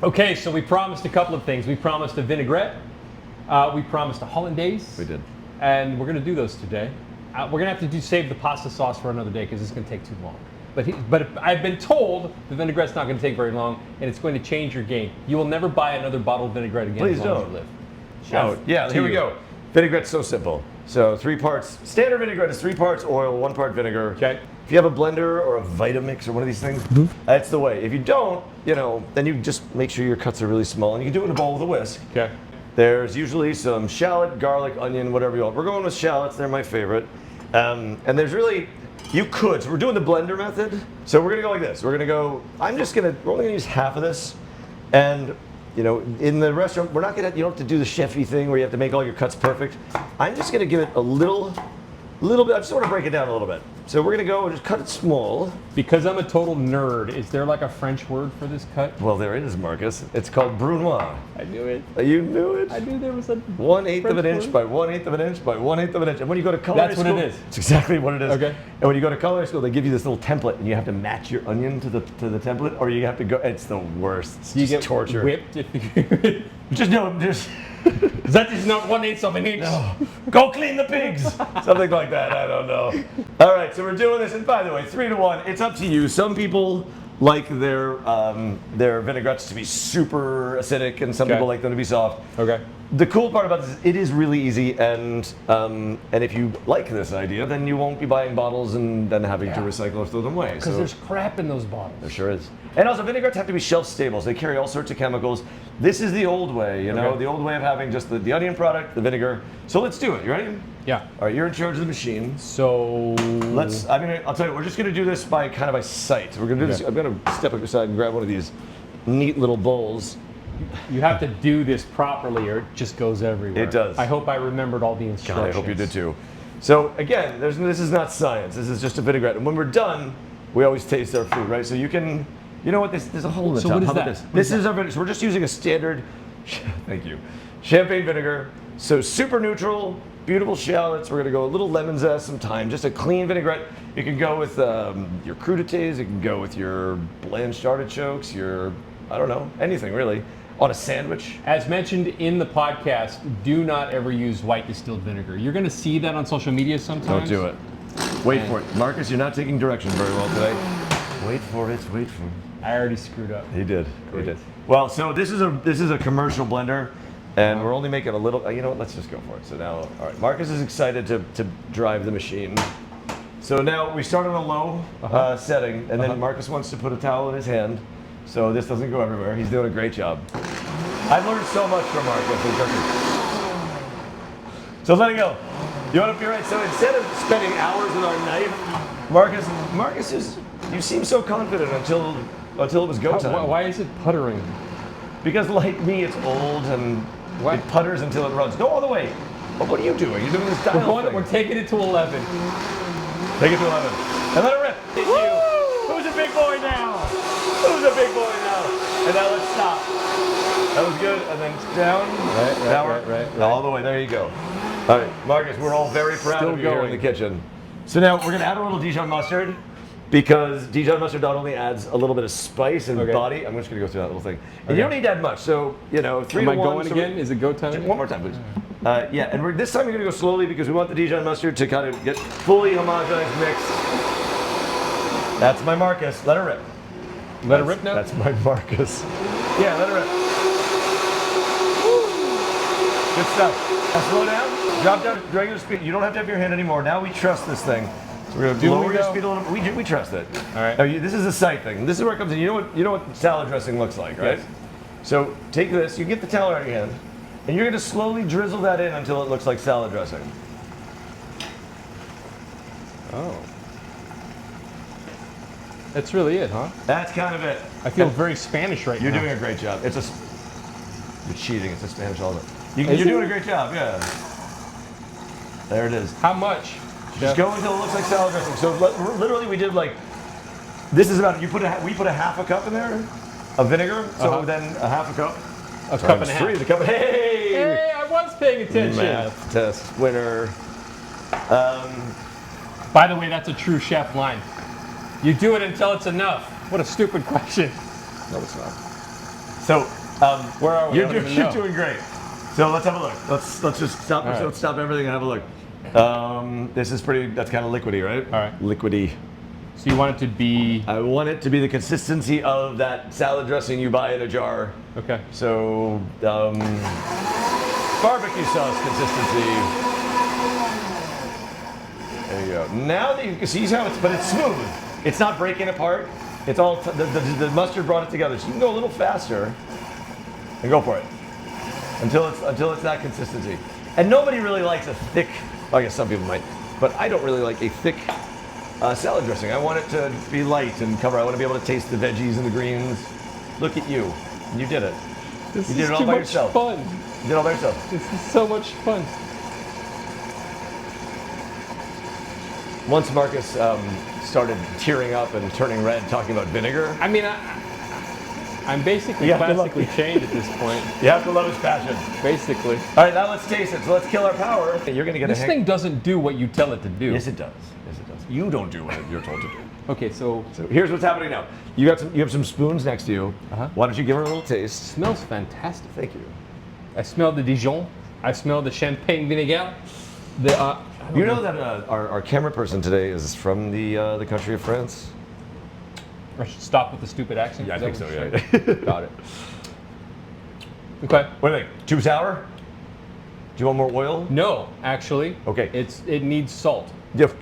Okay, so we promised a couple of things. We promised a vinaigrette. We promised a hollandaise. We did. And we're going to do those today. We're going to have to save the pasta sauce for another day because it's going to take too long. But I've been told the vinaigrette's not going to take very long, and it's going to change your game. You will never buy another bottled vinaigrette again Please as long don't. as you live. Oh, yeah, here we go. Vinaigrette's so simple. So 3 parts. Standard vinaigrette is 3 parts oil, 1 part vinegar. Okay. If you have a blender or a Vitamix or one of these things, that's the way. If you don't, then you just make sure your cuts are really small, and you can do it in a bowl with a whisk. Okay. There's usually some shallot, garlic, onion, whatever you want. We're going with shallots. They're my favorite. And there's really, you could. So we're doing the blender method. So we're going to go like this. We're only going to use half of this. And, in the restaurant, you don't have to do the chefy thing where you have to make all your cuts perfect. I'm just going to give it a little bit. I just want to break it down a little bit. So we're going to go and just cut it small. Because I'm a total nerd, is there like a French word for this cut? Well, there it is, Marcus. It's called brunoise. I knew it. You knew it? I knew there was a 1/8 of an inch by 1/8 of an inch by 1/8 of an inch. And when you go to culinary school, that's what it is. It's exactly what it is. Okay. And when you go to culinary school, they give you this little template, and you have to match your onion to the template, or you have to go. It's the worst. It's you just get torture. Whipped if you Just. That is not 1/8 of an inch. No. Go clean the pigs. Something like that. I don't know. All right, so we're doing this, and by the way, 3 to 1. It's up to you. Some people like their vinaigrettes to be super acidic, and some people like them to be soft. Okay. The cool part about this is it is really easy, and if you like this idea, then you won't be buying bottles and then having to recycle or throw them away. Because there's crap in those bottles. There sure is. And also, vinaigrettes have to be shelf stable, so they carry all sorts of chemicals. This is the old way, the old way of having just the onion product, the vinegar. So let's do it. You ready? Yeah. All right, you're in charge of the machine. So I'll tell you, we're just gonna do this by sight. We're gonna do this. I'm gonna step aside and grab one of these neat little bowls. You have to do this properly or it just goes everywhere. It does. I hope I remembered all the instructions. God, I hope you did too. So again, this is not science. This is just a vinaigrette. And when we're done, we always taste our food, right? So you can, there's a hole in the top. What is How about that? this? This is our vinegar. So we're just using a standard, thank you, champagne vinegar. So super neutral, beautiful shallots. We're gonna go a little lemon zest, some thyme, just a clean vinaigrette. You can go with your crudités. You can go with your blanched artichokes, anything really. On a sandwich. As mentioned in the podcast, do not ever use white distilled vinegar. You're going to see that on social media sometimes. Don't do it. Wait for it. Marcus, you're not taking direction very well today. Wait for it. I already screwed up. He did. Great. He did. Well, so this is a commercial blender, and we're only making a little. Let's just go for it. So now, all right. Marcus is excited to drive the machine. So now we start on a low setting, and then Marcus wants to put a towel in his hand, so this doesn't go everywhere. He's doing a great job. I've learned so much from Marcus in cooking. So let it go. You want to be right? So instead of spending hours with our knife, Marcus you seem so confident until it was go time. Why is it puttering? Because like me, it's old and it putters until it runs. Go all the way. But what are you doing? You're doing this dial thing. We're taking it to 11. Take it to 11. And let it rip. Who's a big boy now? Who's a big boy now? And now let's stop. That was good. And then down. Right. All the way. There you go. All right, Marcus, we're all very proud of you here in the kitchen. So now we're going to add a little Dijon mustard because Dijon mustard not only adds a little bit of spice and body. I'm just going to go through that little thing. And you don't need to add much. So, 3 to 1. Am I going again? Is it go time? One more time, please. And this time we're going to go slowly because we want the Dijon mustard to kind of get fully homogenized mixed. That's my Marcus. Let it rip. Let it rip now? That's my Marcus. Yeah, let it rip. Good stuff. Now slow down. Drop down to regular speed. You don't have to have your hand anymore. Now we trust this thing. So we're going to lower your speed a little bit. We trust it. All right. Now this is a sight thing. This is where it comes in. You know what salad dressing looks like, right? Yes. So take this. You get the towel out of your hand, and you're going to slowly drizzle that in until it looks like salad dressing. Oh. That's really it, huh? That's kind of it. I feel very Spanish right now. You're doing a great job. You're cheating. It's a Spanish element. You're doing a great job. Yeah. There it is. How much? Just go until it looks like salad dressing. So literally, we did this is about. We put a half a cup in there of vinegar. So then a half a cup. A cup and a half. The cup. Hey, I was paying attention. Math test winner. By the way, that's a true chef line. You do it until it's enough. What a stupid question. No, it's not. So Where are we? I don't even you're know. doing great. So let's have a look. Let's just stop. All right. Let's stop everything and have a look. This is pretty. That's kind of liquidy, right? All right. Liquidy. So you want it to be I want it to be the consistency of that salad dressing you buy in a jar. okay. So barbecue sauce consistency. There you go. Now that you can see how it's smooth. It's not breaking apart. It's all the mustard brought it together. So you can go a little faster and go for it until it's that consistency. And nobody really likes a thick. I guess some people might, but I don't really like a thick salad dressing. I want it to be light and cover. I want to be able to taste the veggies and the greens. Look at you. You did it. This You is did it all too by much yourself. fun. You did it all by yourself. This is so much fun. Once Marcus started tearing up and turning red, talking about vinegar, I mean, I'm basically You have to love classically me. chained at this point. you have to love his passion. Basically, All right, now let's taste it. So let's kill our power. You're gonna get this a thing doesn't do what you tell it to do. Yes, it does. Yes, it does. You don't do what you're told to do. Okay, so So here's what's happening now. You have some spoons next to you. Uh-huh. Why don't you give her a little taste? smells fantastic. Thank you. I smell the Dijon. I smell the champagne vinaigrette. The You know that our camera person today is from the country of France. I should stop with the stupid accent. Yeah, I Is think that so. what Yeah. you're saying? Got it. Okay. What do you think? Too sour? Do you want more oil? No, actually. Okay. It needs salt.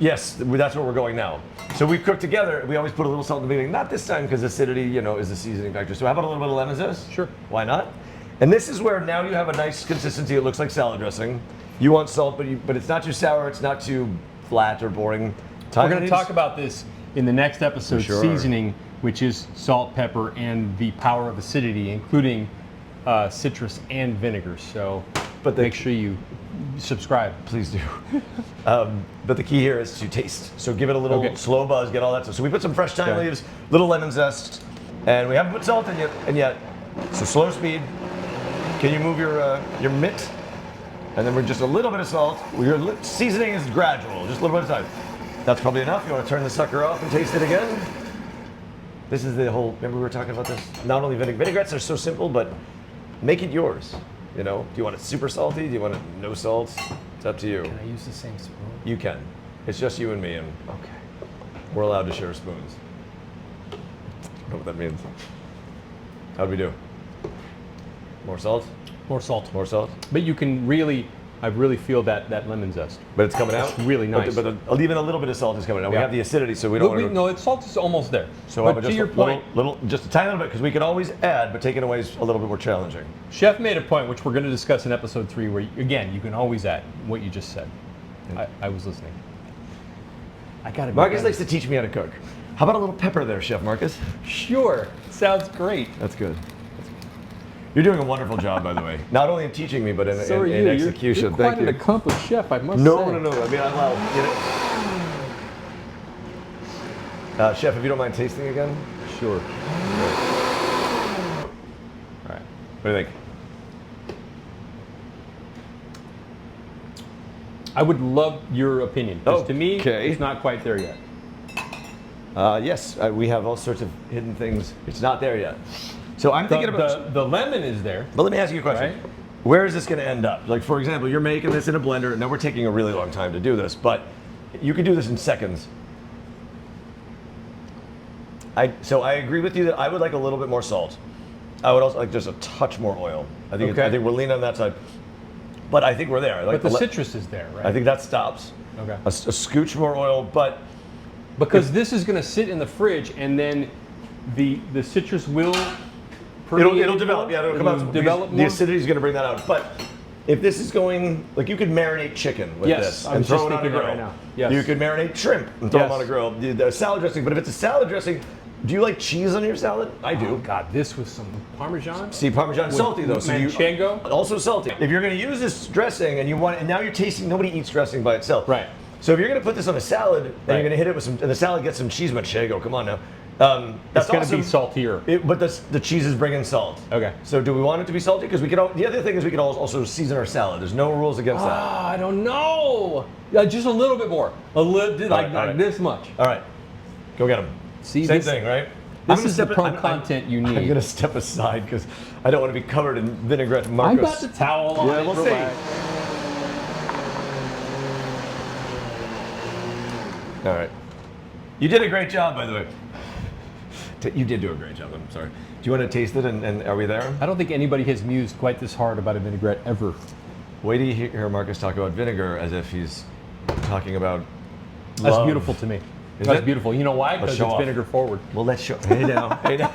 Yes, that's where we're going now. So we cook together. We always put a little salt in the beginning. Not this time because acidity, is the seasoning factor. So how about a little bit of lemon zest? Sure. Why not? And this is where now you have a nice consistency. It looks like salad dressing. You want salt, but it's not too sour. It's not too flat or boring. We're going to talk about this in the next episode, Sure. seasoning, which is salt, pepper, and the power of acidity, including citrus and vinegar. So make sure you subscribe. Please do. But the key here is to taste. So give it a little Okay. slow buzz, get all that stuff. So we put some fresh thyme Okay. leaves, little lemon zest, and we haven't put salt in yet. And yet, so slow speed. Can you move your mitt? And then we're just a little bit of salt. Your seasoning is gradual, just a little bit of time. That's probably enough. You want to turn the sucker off and taste it again? This is the whole. Remember we were talking about this? Not only vinaigrettes are so simple, but make it yours. Do you want it super salty? Do you want it no salt? It's up to you. Can I use the same spoon? You can. It's just you and me, and Okay. we're allowed to share spoons. I don't know what that means. How'd we do? More salt? More salt. More salt? But I really feel that lemon zest. But it's coming out? It's really nice. But even a little bit of salt is coming out. We Yeah. have the acidity, so we don't want to. No, salt is almost there. So but but to just your point, just a tiny little bit, because we can always add, but taking away is a little bit more challenging. Chef made a point, which we're going to discuss in episode 3, where, again, you can always add what you just said. I was listening. I got to Marcus likes to teach me how to cook. How about a little pepper there, Chef Marcus? Sure. Sounds great. That's good. You're doing a wonderful job, by the way. Not only in teaching me, but in So are you. execution. You're quite Thank an you. accomplished chef, I must say. No. I mean, Chef, if you don't mind tasting again. Sure. All right. What do you think? I would love your opinion. Because to me, Okay. it's not quite there yet. Yes, we have all sorts of hidden things. It's not there yet. So I'm thinking about. The lemon is there. But let me ask you a question. Right. Where is this going to end up? Like, for example, you're making this in a blender. Now, we're taking a really long time to do this, but you could do this in seconds. So I agree with you that I would like a little bit more salt. I would also like just a touch more oil. I think we're leaning on that side. But I think we're there. But the citrus is there, right? I think that stops. Okay. A scooch more oil, but Because this is going to sit in the fridge, and then the citrus will it'll develop. Yeah, it'll come out. Develop The more. acidity is going to bring that out. But if this is going, like, you could marinate chicken with Yes, this I and was throw just it on a thinking grill. that right now. Yes. You could marinate shrimp and throw them Yes. on a grill. The salad dressing, but if it's a salad dressing, do you like cheese on your salad? I do. Oh God, this with some Parmesan. See, Parmesan salty though. So Manchego? also salty. If you're going to use this dressing and now you're tasting. Nobody eats dressing by itself. Right. So if you're going to put this on a salad and Right. you're going to hit it with some, and the salad gets some cheese manchego. Come on now. It's That's going to be awesome. saltier. But the cheese is bringing salt. Okay. So do we want it to be salty? Because we can. The other thing is we can also season our salad. There's no rules against that. I don't know. Just a little bit more. A little, like all right. this much. All right. Go get them. See, Same this- thing, right? This is the pro content you need. I'm going to step aside because I don't want to be covered in vinaigrette. I Marcos. got the towel on. Yeah, we'll see. All right. You did a great job, by the way. You did do a great job. I'm sorry. Do you want to taste it? And are we there? I don't think anybody has mused quite this hard about a vinaigrette ever. Wait till you hear Marcus talk about vinegar as if he's talking about That's love. beautiful to me. Is That's it? beautiful. You know why? Let's Because show it's off. vinegar forward. Well, let's show. Hey now. Hey now.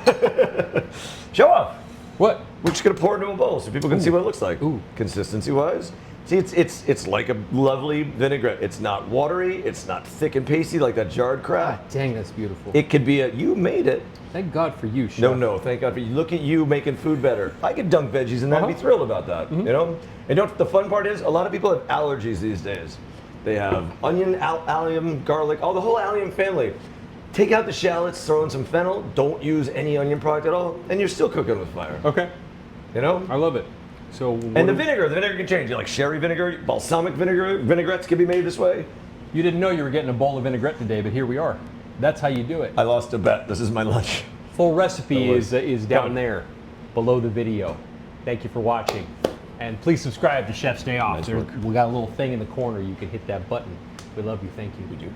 Show off. What? We're just gonna pour it into a bowl so people can see what it looks like. Ooh. Consistency-wise. See, it's like a lovely vinaigrette. It's not watery. It's not thick and pasty like that jarred crap. God dang, that's beautiful. It could be you made it. Thank God for you, Chef. No, thank God for you. Look at you making food better. I could dunk veggies in that and be thrilled about that, you know? And the fun part is, a lot of people have allergies these days. They have onion, allium, garlic, the whole allium family. Take out the shallots, throw in some fennel, don't use any onion product at all, and you're still cooking with fire. Okay. You know? I love it. So. And the vinegar can change. You like sherry vinegar, balsamic vinegar, vinaigrettes can be made this way. You didn't know you were getting a bowl of vinaigrette today, but here we are. That's how you do it. I lost a bet. This is my lunch. Full recipe is down Coming. there, below the video. Thank you for watching. And please subscribe to Chef's Day Off. Nice work. We got a little thing in the corner. You can hit that button. We love you. Thank you. We do.